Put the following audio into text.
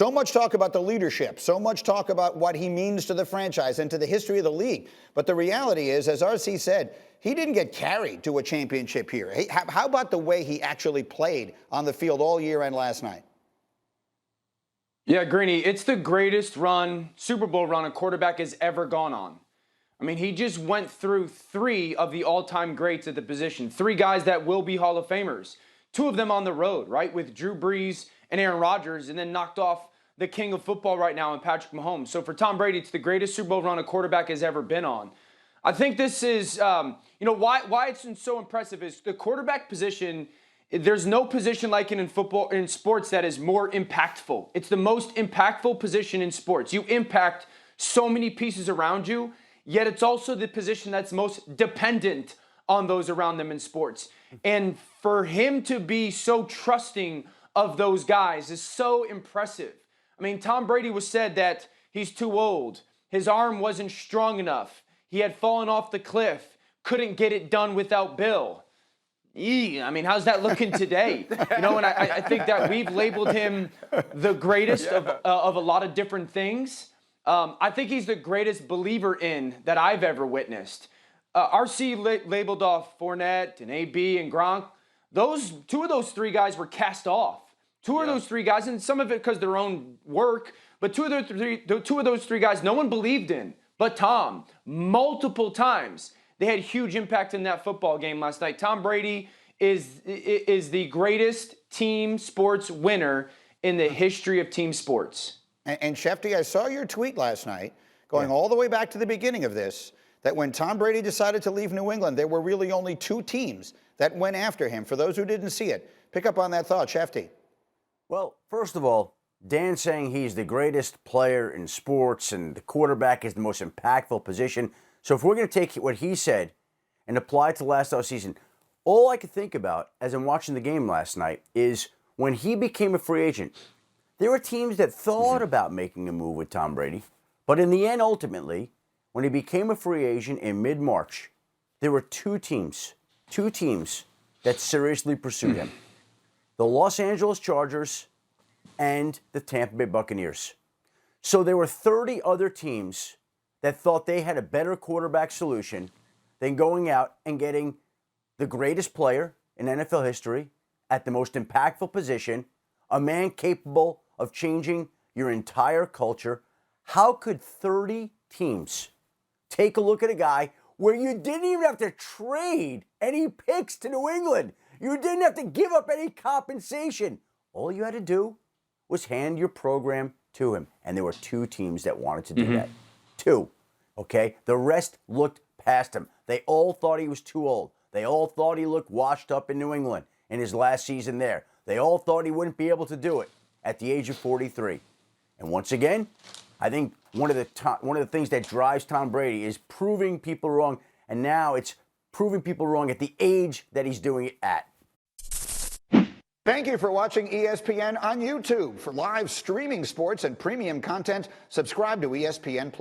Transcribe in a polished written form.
So much talk about the leadership, so much talk about what he means to the franchise and to the history of the league. But the reality is, as RC said, he didn't get carried to a championship here. How about the way he actually played on the field all year and last night? Yeah, Greeny, it's the greatest Super Bowl run a quarterback has ever gone on. I mean, he just went through 3 of the all-time greats at the position, 3 guys that will be Hall of Famers. 2 of them on the road, right, with Drew Brees and Aaron Rodgers, and then knocked off the king of football right now in Patrick Mahomes. So for Tom Brady, it's the greatest Super Bowl run a quarterback has ever been on. I think this is, why it's so impressive is the quarterback position. There's no position like it in football, in sports, that is more impactful. It's the most impactful position in sports. You impact so many pieces around you, yet it's also the position that's most dependent on those around them in sports. And for him to be so trusting of those guys is so impressive. I mean, Tom Brady was said that he's too old. His arm wasn't strong enough. He had fallen off the cliff. Couldn't get it done without Bill. I mean, how's that looking today? And I think that we've labeled him the greatest of a lot of different things. I think he's the greatest believer in that I've ever witnessed. RC labeled off Fournette and AB and Gronk. 2 of those 3 guys were cast off. 2 of those 3 guys, and some of it because of their own work, but 2 of those 3 guys no one believed in. But Tom, multiple times, they had huge impact in that football game last night. Tom Brady is the greatest team sports winner in the history of team sports. And Schefter, I saw your tweet last night, going all the way back to the beginning of this, that when Tom Brady decided to leave New England, there were really only 2 teams that went after him. For those who didn't see it, pick up on that thought, Schefter. Well, first of all, Dan saying he's the greatest player in sports and the quarterback is the most impactful position. So if we're going to take what he said and apply it to last offseason, all I could think about as I'm watching the game last night is when he became a free agent, there were teams that thought about making a move with Tom Brady. But in the end, ultimately, when he became a free agent in mid-March, there were 2 teams that seriously pursued him. The Los Angeles Chargers and the Tampa Bay Buccaneers. So there were 30 other teams that thought they had a better quarterback solution than going out and getting the greatest player in NFL history at the most impactful position, a man capable of changing your entire culture. How could 30 teams take a look at a guy where you didn't even have to trade any picks to New England? You didn't have to give up any compensation. All you had to do was hand your program to him. And there were 2 teams that wanted to do that. 2. Okay? The rest looked past him. They all thought he was too old. They all thought he looked washed up in New England in his last season there. They all thought he wouldn't be able to do it at the age of 43. And once again, I think one of the things that drives Tom Brady is proving people wrong. And now it's proving people wrong at the age that he's doing it at. Thank you for watching ESPN on YouTube. For live streaming sports and premium content, subscribe to ESPN+.